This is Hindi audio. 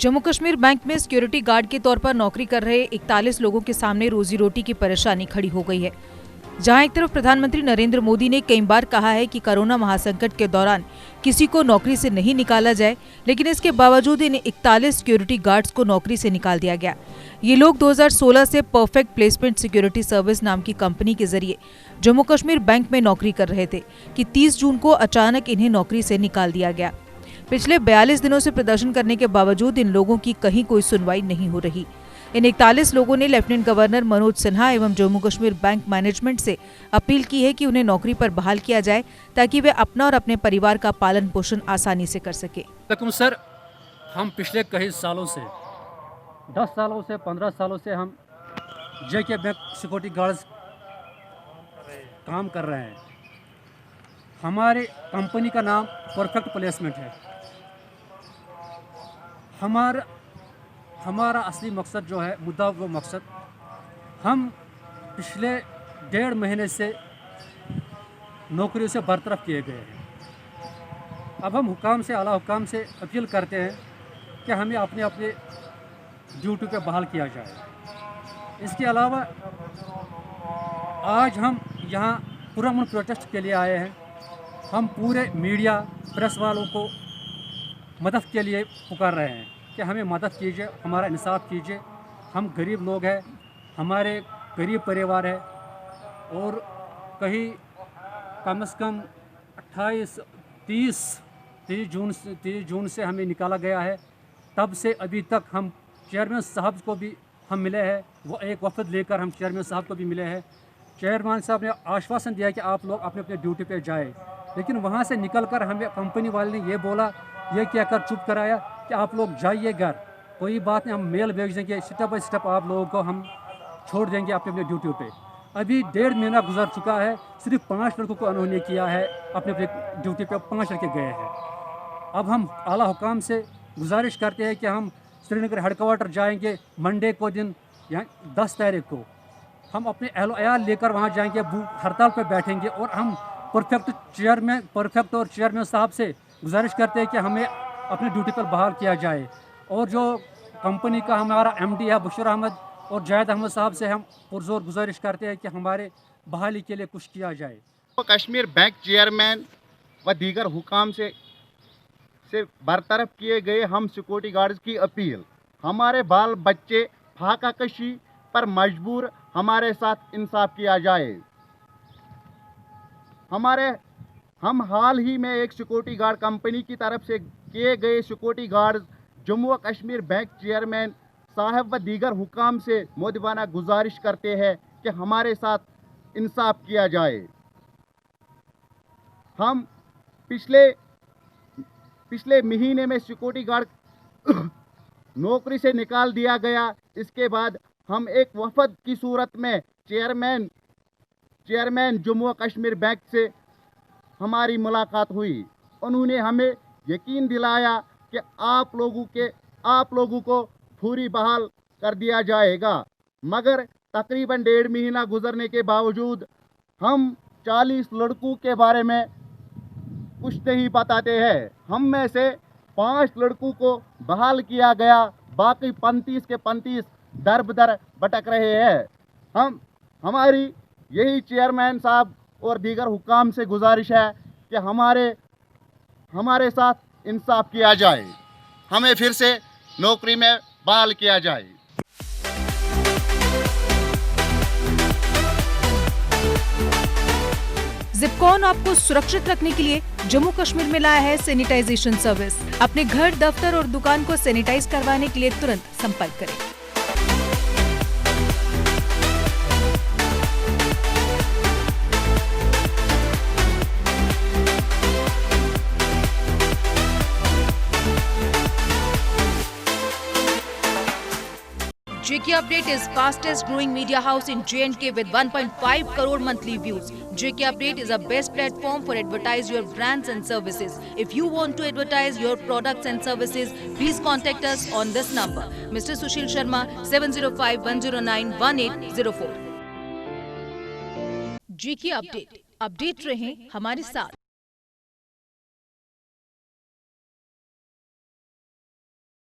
जम्मू कश्मीर बैंक में सिक्योरिटी गार्ड के तौर पर नौकरी कर रहे 41 लोगों के सामने रोजी रोटी की परेशानी खड़ी हो गई है। जहां एक तरफ प्रधानमंत्री नरेंद्र मोदी ने कई बार कहा है कि कोरोना महासंकट के दौरान किसी को नौकरी से नहीं निकाला जाए, लेकिन इसके बावजूद इन 41 सिक्योरिटी गार्ड्स को नौकरी से निकाल दिया गया। ये लोग 2016 से परफेक्ट प्लेसमेंट सिक्योरिटी सर्विस नाम की कंपनी के जरिए जम्मू कश्मीर बैंक में नौकरी कर रहे थे कि 30 जून को अचानक इन्हें नौकरी से निकाल दिया गया। पिछले 42 दिनों से प्रदर्शन करने के बावजूद इन लोगों की कहीं कोई सुनवाई नहीं हो रही। इन 41 लोगों ने लेफ्टिनेंट गवर्नर मनोज सिन्हा एवं जम्मू कश्मीर बैंक मैनेजमेंट से अपील की है कि उन्हें नौकरी पर बहाल किया जाए ताकि वे अपना और अपने परिवार का पालन पोषण आसानी से कर सके। लेकिन सर, हम पिछले कई सालों से 10 सालों से 15 सालों से हम जेके बैंक सिक्योरिटी गार्ड्स काम कर रहे हैं। हमारी कंपनी का नाम परफेक्ट प्लेसमेंट है। हमारा असली मकसद जो है, मुद्दा वो मकसद, हम पिछले 1.5 महीने से नौकरियों से बरतरफ किए गए हैं। अब हम हुकाम से, आला हुकाम से अपील करते हैं कि हमें अपने अपने ड्यूटी पे बहाल किया जाए। इसके अलावा आज हम यहाँ पुरअमन प्रोटेस्ट के लिए आए हैं। हम पूरे मीडिया, प्रेस वालों को मदद के लिए पुकार रहे हैं कि हमें मदद कीजिए, हमारा इंसाफ कीजिए। हम गरीब लोग हैं, हमारे गरीब परिवार है और कहीं कम से कम 30 जून से हमें निकाला गया है। तब से अभी तक हम चेयरमैन साहब को भी हम मिले हैं, वो एक वफद लेकर हम चेयरमैन साहब को भी मिले हैं। चेयरमैन साहब ने आश्वासन दिया कि आप लोग अपने अपने ड्यूटी पे जाए, लेकिन वहाँ से निकलकर हमें कंपनी वाले ने ये बोला, ये क्या कर चुप कराया कि आप लोग जाइए घर, कोई बात नहीं, हम मेल भेज देंगे, स्टेप बाय स्टेप आप लोगों को हम छोड़ देंगे अपने अपने ड्यूटी पे। अभी 1.5 महीना गुजर चुका है, सिर्फ 5 लड़कों को उन्होंने किया है, अपने अपने ड्यूटी पे 5 लड़के गए हैं। अब हम आला हुकाम से गुजारिश करते हैं कि हम श्रीनगर हेडक्वार्टर जाएंगे मंडे को दिन, या 10 तारीख को हम अपने एहल लेकर वहाँ जाएंगे, हड़ताल पर बैठेंगे और हम परफेक्ट और चेयरमैन साहब से गुजारिश करते हैं कि हमें अपनी ड्यूटी पर बहाल किया जाए। और जो कंपनी का हमारा MD है बशीर अहमद और जायद अहमद साहब से हम पुरजोर गुजारिश करते हैं कि हमारे बहाली के लिए कुछ किया जाए। तो कश्मीर बैंक चेयरमैन व दीगर हुकाम से बरतरफ किए गए हम सिक्योरिटी गार्ड्स की अपील, हमारे बाल बच्चे फाका कशी पर मजबूर, हमारे साथ इंसाफ किया जाए। हम हाल ही में एक सिक्योरिटी गार्ड कंपनी की तरफ से किए गए सिक्योरिटी गार्ड जम्मू व कश्मीर बैंक चेयरमैन साहब व दीगर हुकाम से मोदिबाना गुजारिश करते हैं कि हमारे साथ इंसाफ किया जाए। हम पिछले महीने में सिक्योरिटी गार्ड नौकरी से निकाल दिया गया। इसके बाद हम एक वफद की सूरत में चेयरमैन जम्मू व कश्मीर बैंक से हमारी मुलाकात हुई। उन्होंने हमें यकीन दिलाया कि आप लोगों को फौरी बहाल कर दिया जाएगा, मगर तकरीबन 1.5 महीना गुजरने के बावजूद हम 40 लड़कों के बारे में कुछ नहीं बताते हैं। हम में से 5 लड़कों को बहाल किया गया, बाकी 35 के 35 दर बदर भटक रहे हैं। हमारी यही चेयरमैन साहब और दीगर हुकाम से गुजारिश है कि हमारे साथ इंसाफ किया जाए, हमें फिर से नौकरी में बहाल किया जाए। जिपकॉन आपको सुरक्षित रखने के लिए जम्मू कश्मीर में लाया है सैनिटाइजेशन सर्विस। अपने घर, दफ्तर और दुकान को सैनिटाइज करवाने के लिए तुरंत संपर्क करें। JK Update is fastest growing media house in J&K with 1.5 crore monthly views. JK Update is a best platform for advertise your brands and services. If you want to advertise your products and services, please contact us on this number. Mr. Sushil Sharma, 705-109-1804. JK Update. Update रहें हमारे साथ।